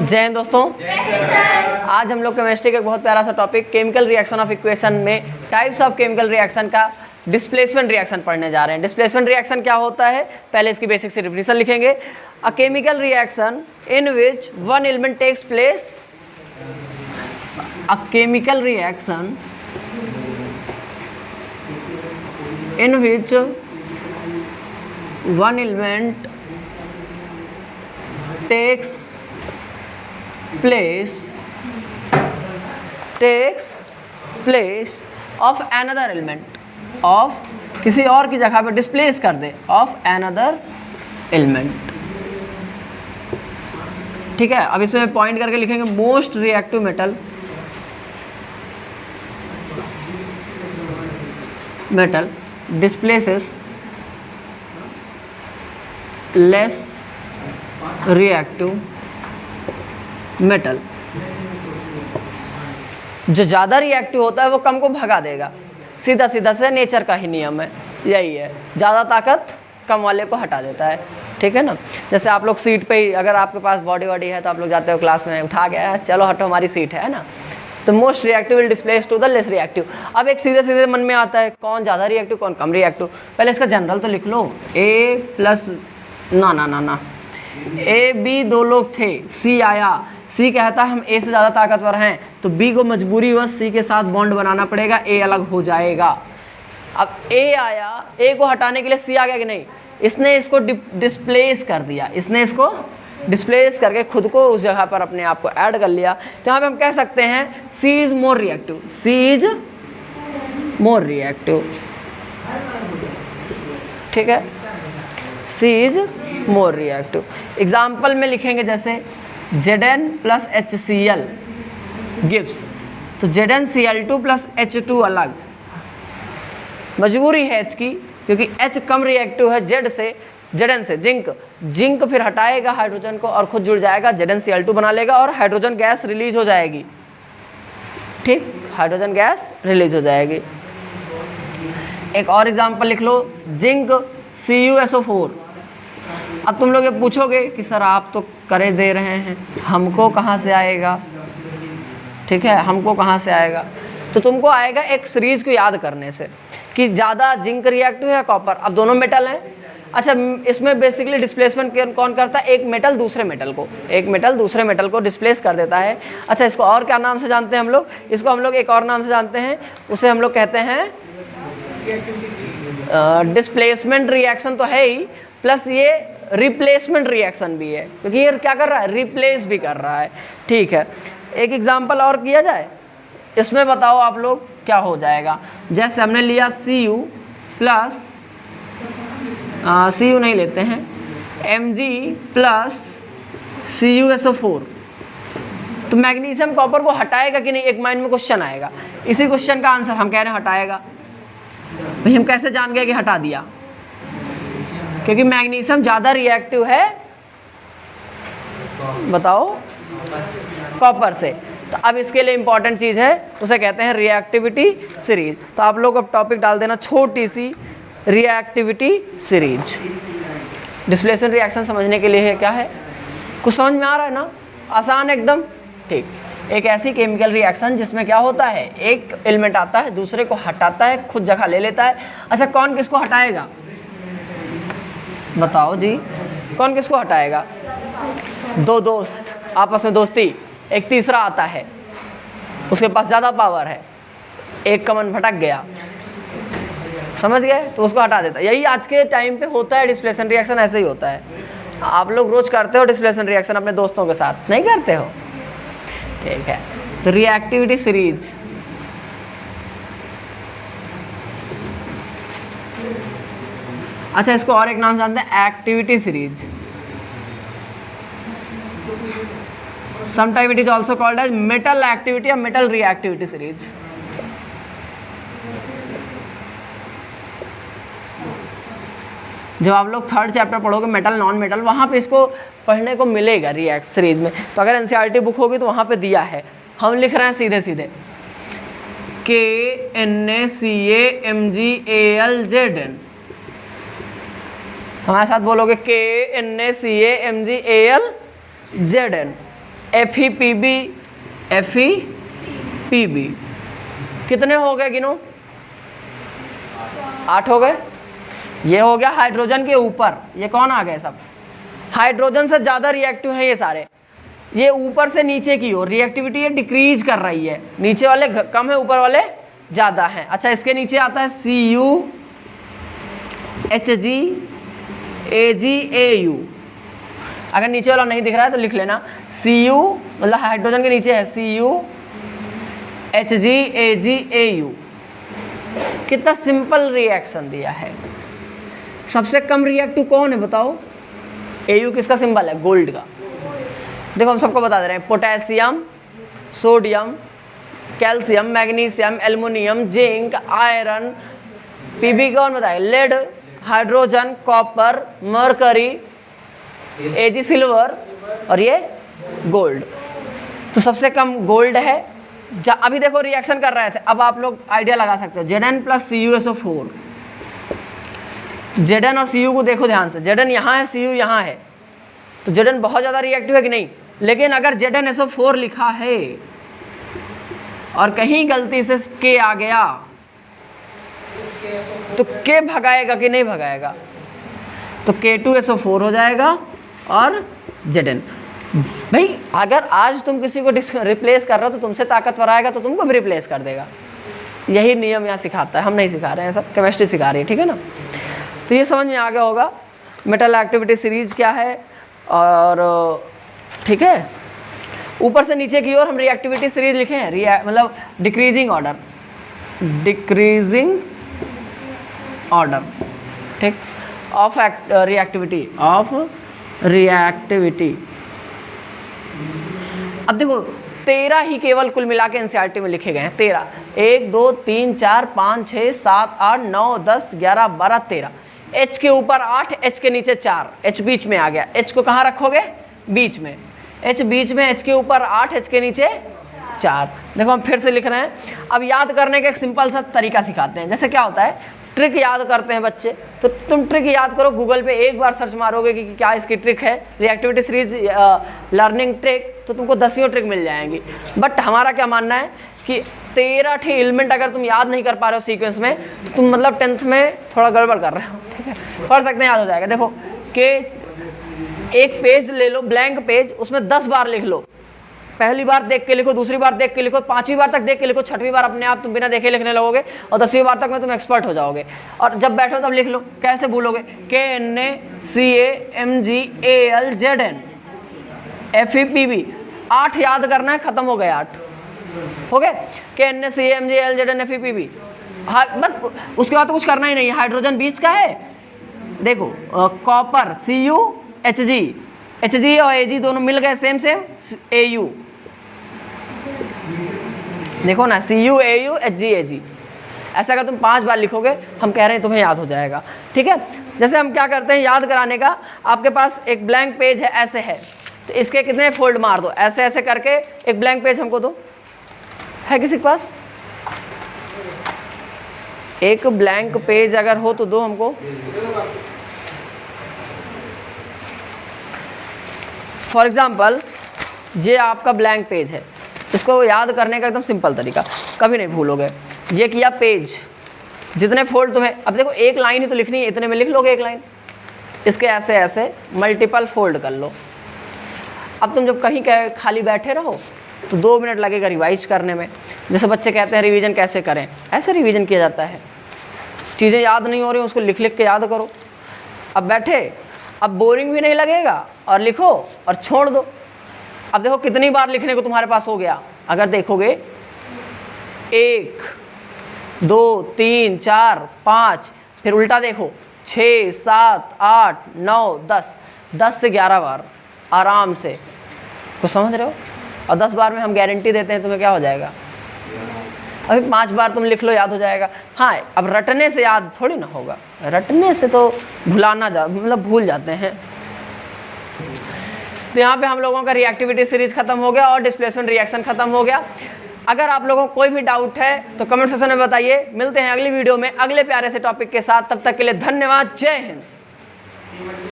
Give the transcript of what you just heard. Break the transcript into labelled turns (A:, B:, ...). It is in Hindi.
A: जय हिंद दोस्तों। आज हम लोग केमिस्ट्री का एक बहुत प्यारा सा topic chemical reaction of equation में टाइप्स ऑफ केमिकल रिएक्शन का डिस्प्लेसमेंट रिएक्शन पढ़ने जा रहे हैं। डिस्प्लेसमेंट रिएक्शन क्या होता है, पहले इसकी बेसिक सी डेफिनेशन लिखेंगे। A chemical reaction in which one element takes place, a chemical reaction in which one element takes place of another element, of किसी और की जगह पे डिस्प्लेस कर दे of another element। ठीक है, अब इसमें पॉइंट करके लिखेंगे most reactive metal displaces less reactive metal। जो ज़्यादा रिएक्टिव होता है वो कम को भगा देगा, सीधा सीधा से नेचर का ही नियम है, यही है। ज़्यादा ताकत कम वाले को हटा देता है, ठीक है ना। जैसे आप लोग सीट पे ही, अगर आपके पास बॉडी वॉडी है तो आप लोग जाते हो क्लास में, उठा गया चलो हटो हमारी सीट है ना, तो most reactive will displace to the less reactive. अब एक सीधे सीधे मन में आता है कौन ज़्यादा रिएक्टिव कौन कम रिएक्टिव। पहले इसका जनरल तो लिख लो, ए प्लस ना ए बी दो लोग थे, सी आया, सी कहता है हम ए से ज़्यादा ताकतवर हैं, तो बी को मजबूरी बस सी के साथ बॉन्ड बनाना पड़ेगा, ए अलग हो जाएगा। अब ए आया, ए को हटाने के लिए सी आ गया कि नहीं, इसने इसको डिस्प्लेस कर दिया, इसने इसको डिस्प्लेस करके खुद को उस जगह पर अपने आप को ऐड कर लिया। तो यहाँ पे हम कह सकते हैं C is more reactive, C is more reactive, ठीक है, C is more reactive. Example में लिखेंगे जैसे Zn प्लस HCl गिव्स, तो ZnCl2 प्लस H2 अलग, मजबूरी है H की, क्योंकि H कम रिएक्टिव है Zn से जिंक फिर हटाएगा हाइड्रोजन को और खुद जुड़ जाएगा, ZnCl2 बना लेगा और हाइड्रोजन गैस रिलीज हो जाएगी, ठीक, हाइड्रोजन गैस रिलीज हो जाएगी। एक और एग्जांपल लिख लो, जिंक CuSO4। अब तुम लोग ये पूछोगे कि सर आप तो करे दे रहे हैं, हमको कहाँ से आएगा, ठीक है, हमको कहाँ से आएगा, तो तुमको आएगा एक सीरीज को याद करने से कि ज़्यादा जिंक रिएक्टिव है कॉपर। अब दोनों मेटल हैं, अच्छा इसमें बेसिकली डिस्प्लेसमेंट कौन करता है, एक मेटल दूसरे मेटल को डिस्प्लेस कर देता है। अच्छा इसको और क्या नाम से जानते हैं हम लोग, इसको हम लोग एक और नाम से जानते हैं, उसे हम लोग कहते हैं डिस्प्लेसमेंट रिएक्शन तो है ही, प्लस ये रिप्लेसमेंट रिएक्शन भी है, क्योंकि ये क्या कर रहा है, रिप्लेस भी कर रहा है, ठीक है। एक एग्जांपल और किया जाए, इसमें बताओ आप लोग क्या हो जाएगा। जैसे हमने लिया Cu प्लस Cu नहीं लेते हैं, Mg प्लस CuSO4, तो मैग्नीशियम कॉपर को हटाएगा कि नहीं, एक माइंड में क्वेश्चन आएगा। इसी क्वेश्चन का आंसर हम कह रहे हैं हटाएगा। भाई हम कैसे जान गए कि हटा दिया, क्योंकि मैग्नीशियम ज़्यादा रिएक्टिव है, बताओ, कॉपर से। तो अब इसके लिए इंपॉर्टेंट चीज़ है, उसे कहते हैं रिएक्टिविटी सीरीज। तो आप लोग अब टॉपिक डाल देना छोटी सी रिएक्टिविटी सीरीज। डिस्प्लेसमेंट रिएक्शन समझने के लिए है क्या है, कुछ समझ में आ रहा है ना, आसान एकदम, ठीक। एक ऐसी केमिकल रिएक्शन जिसमें क्या होता है, एक एलिमेंट आता है दूसरे को हटाता है, खुद जगह ले लेता है। अच्छा कौन किसको हटाएगा, बताओ जी, कौन किसको हटाएगा, दो दोस्त आपस में दोस्ती, एक तीसरा आता है उसके पास ज़्यादा पावर है, एक का मन भटक गया, समझ गए, तो उसको हटा देता है। यही आज के टाइम पे होता है डिस्प्लेसमेंट रिएक्शन, ऐसे ही होता है। आप लोग रोज करते हो डिस्प्लेसमेंट रिएक्शन अपने दोस्तों के साथ, नहीं करते हो, ठीक है। तो रिएक्टिविटी सीरीज, अच्छा इसको और एक नाम से जानते हैं activity series. Sometime it is also called as metal activity या मेटल रिएक्टिविटी सीरीज। जब आप लोग थर्ड चैप्टर पढ़ोगे मेटल नॉन मेटल, वहाँ पे इसको पढ़ने को मिलेगा रिएक्ट सीरीज में। तो अगर एनसीईआरटी बुक होगी तो वहाँ पे दिया है, हम लिख रहे हैं सीधे सीधे KNaCaMgAlZn। हमारे साथ बोलोगे KNaCaMgAlZn। FePb, FePb कितने हो गए गिनो? 8 हो गए। ये हो गया हाइड्रोजन के ऊपर, ये कौन आ गए? सब हाइड्रोजन से ज़्यादा रिएक्टिव हैं ये सारे। ये ऊपर से नीचे की ओर रिएक्टिविटी ये डिक्रीज कर रही है, नीचे वाले कम है, ऊपर वाले ज़्यादा हैं। अच्छा, इसके नीचे आता है Cu, Hg, Ag, Au। अगर नीचे वाला नहीं दिख रहा है तो लिख लेना Cu, मतलब हाइड्रोजन के नीचे है Cu, Hg, Ag, Au। कितना सिंपल रिएक्शन दिया है। सबसे कम रिएक्टिव कौन है बताओ? Au किसका सिंबल है? गोल्ड का। देखो हम सबको बता दे रहे हैं, potassium, sodium, calcium, magnesium, aluminium, zinc, iron. Pb कौन बताएगा? Lead, hydrogen, copper, mercury, Ag silver और ये गोल्ड। तो सबसे कम गोल्ड है। अभी देखो रिएक्शन कर रहे थे, अब आप लोग आइडिया लगा सकते हो। Zn प्लस CuSO4, Zn और Cu को देखो ध्यान से, Zn यहाँ है, Cu यहाँ है, तो Zn बहुत ज़्यादा रिएक्टिव है कि नहीं? लेकिन अगर ZnSO4 लिखा है और कहीं गलती से K आ गया तो K भगाएगा कि नहीं भगाएगा? तो K2SO4 हो जाएगा और Zn। भाई अगर आज तुम किसी को रिप्लेस कर रहे हो तो तुमसे ताकतवर आएगा तो तुमको भी रिप्लेस कर देगा। यही नियम यहाँ सिखाता है, हम नहीं सिखा रहे हैं, सब केमिस्ट्री सिखा रही है, ठीक है ना? तो ये समझ में आ गया होगा मेटल एक्टिविटी सीरीज क्या है। और ठीक है, ऊपर से नीचे की ओर हम रिएक्टिविटी सीरीज लिखे हैं, मतलब डिक्रीजिंग ऑर्डर, डिक्रीजिंग ऑर्डर, ठीक, ऑफ रिएक्टिविटी, ऑफ रिएक्टिविटी। अब देखो 13 ही केवल कुल मिला के एनसीईआरटी में लिखे गए हैं, 13, 1 2 3 4 5 6 7 8 9 10 11 12 13। H के ऊपर 8, H के नीचे 4, H बीच में आ गया। H को कहाँ रखोगे? बीच में। H बीच में, H के ऊपर 8, H के नीचे 4। देखो हम फिर से लिख रहे हैं। अब याद करने का एक सिंपल सा तरीका सिखाते हैं। जैसे क्या होता है, ट्रिक याद करते हैं बच्चे, तो तुम ट्रिक याद करो, गूगल पे एक बार सर्च मारोगे कि क्या इसकी ट्रिक है, रिएक्टिविटी सीरीज लर्निंग ट्रिक, तो तुमको 10 ट्रिक मिल जाएंगी। बट हमारा क्या मानना है कि 13 एलिमेंट अगर तुम याद नहीं कर पा रहे हो सीक्वेंस में, तो तुम मतलब 10th में थोड़ा गड़बड़ कर रहे हो, ठीक है? पढ़ सकते हैं, याद हो जाएगा। देखो कि एक पेज ले लो, ब्लैंक पेज, उसमें 10 बार लिख लो। पहली बार देख के लिखो, दूसरी बार देख के लिखो, 5वीं बार तक देख के लिखो, 6वीं बार अपने आप तुम बिना देखे लिखने लगोगे और 10वीं बार तक में तुम एक्सपर्ट हो जाओगे। और जब बैठो तब लिख लो, कैसे भूलोगे? KNaCAMgAlZn FePb, 8 याद करना है, खत्म हो गए 8, हो गए? KNaCAMgAlZn FePb। हाँ, बस उसके बाद तो कुछ करना ही नहीं है। हाइड्रोजन बीच का है, देखो कॉपर Cu Hg और Ag दोनों मिल गए, सेम Au, देखो ना, Cu Au Hg Ag। ऐसा अगर तुम 5 बार लिखोगे, हम कह रहे हैं तुम्हें याद हो जाएगा, ठीक है? जैसे हम क्या करते हैं याद कराने का, आपके पास एक ब्लैंक पेज है, ऐसे है, तो इसके कितने फोल्ड मार दो, ऐसे ऐसे करके एक ब्लैंक पेज हमको दो। है किसी के पास एक ब्लैंक पेज? अगर हो तो दो हमको। फॉर एग्जाम्पल ये आपका ब्लैंक पेज है, इसको याद करने का एकदम सिंपल तरीका, कभी नहीं भूलोगे। ये किया पेज, जितने फोल्ड तुम्हें, अब देखो एक लाइन ही तो लिखनी है, इतने में लिख लोगे एक लाइन, इसके ऐसे ऐसे मल्टीपल फोल्ड कर लो। अब तुम जब कहीं खाली बैठे रहो तो 2 मिनट लगेगा रिवाइज करने में। जैसे बच्चे कहते हैं रिवीजन कैसे करें, ऐसे रिवीजन किया जाता है। चीज़ें याद नहीं हो रही, उसको लिख लिख के याद करो। अब बैठे, अब बोरिंग भी नहीं लगेगा, और लिखो और छोड़ दो। अब देखो कितनी बार लिखने को तुम्हारे पास हो गया, अगर देखोगे 1 2 3 4 5, फिर उल्टा देखो 6 7 8 9 10, 10 से 11 बार आराम से, कुछ समझ रहे हो? और 10 बार में हम गारंटी देते हैं तुम्हें क्या हो जाएगा। अभी 5 बार तुम लिख लो, याद हो जाएगा। हाँ, अब रटने से याद थोड़ी ना होगा, रटने से तो मतलब भूल जाते हैं। तो यहाँ पे हम लोगों का रिएक्टिविटी सीरीज खत्म हो गया और डिस्प्लेसमेंट रिएक्शन खत्म हो गया। अगर आप लोगों को कोई भी डाउट है तो कमेंट सेक्शन में बताइए। मिलते हैं अगली वीडियो में अगले प्यारे से टॉपिक के साथ, तब तक के लिए धन्यवाद। जय हिंद।